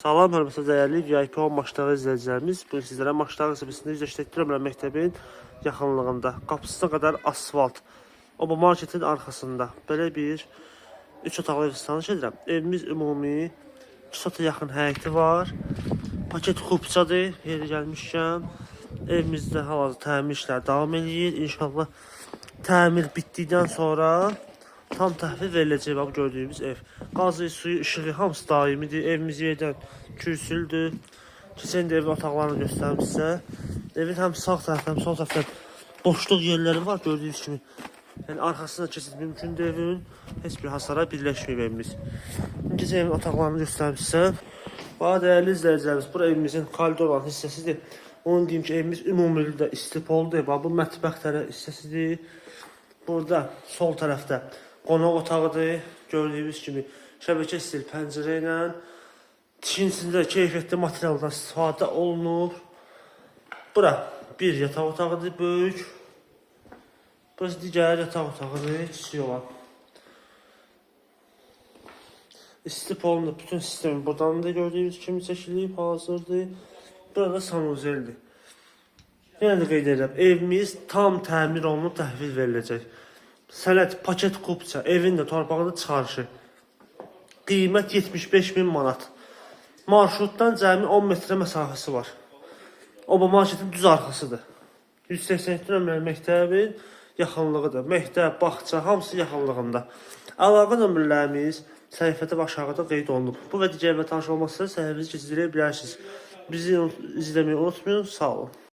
Salam, hörmətli dəyərli VIP 10 maçları izləyicilərimiz. Bugün sizlərə maçların sırasında üzləşdirdirəm məktəbin yaxınlığında. Qapısına qədər asfalt. Oba marketin arxasında. Belə bir 3 otaqlı ev tanış edirəm. Evimiz ümumi 2 sota yaxın həyəti var. Paket kupçadır, yeri gəlmişkən. Evimizdə hal-hazırda təmir işləri davam edir. İnşallah təmir bitdikdən sonra tam təhvil veriləcək bu gördüyümüz ev. Qazı, suyu, işığı hamısı daimidir. Evimiz yerdən kürsüldür. Keçən də evin otaqlarını göstərim sizə. Evin həm sağ tərəfdən, sol tərəfdən boşluq yerləri var gördüyünüz kimi. Yəni arxasına keçid mümkündür evin. Heç bir hasara birləşməyib evimiz. Keçən evin otaqlarını göstərim sizə. Bax dəyərli izləyicilərimiz, bura evimizin koridor olan hissəsidir. Onu deyim ki, evimiz ümumilikdə istipoldur. Bax bu mətbəx tərəf hissəsidir. Burada sol tərəfdə qonaq otağıdır. Gördüyünüz kimi şəbəkə stil pəncərə ilə tikintisində keyfiyyətli materialdan istifadə olunur. Bura bir yataq otağıdır, böyük. Burası digər yataq otağıdır, kiçik olan. İstipolunda bütün sistemi buradan da gördüyünüz kimi çəkilib, hazırdır. Burada sanuzeldir. Yenə də qeyd edirəm, evimiz tam təmir olunub, təhvil veriləcək. Sənəd, paket kupça, evin də torpağında çıxarışı. Qiymət 75.000 manat. Marşrutdan cəmi 10 metrə məsafəsi var. Oba marketin düz arxasıdır. 182 nömrəli məktəbin yaxınlığıdır. Məktəb, bağça, hamısı yaxınlığında. Əlaqə nömrələrimiz səhifədə və aşağıda qeyd olunub. Bu və digər və tanış olmazsa səhifəmizi keçirə bilərsiniz. Bizi izləməyi unutmayın. Sağ olun.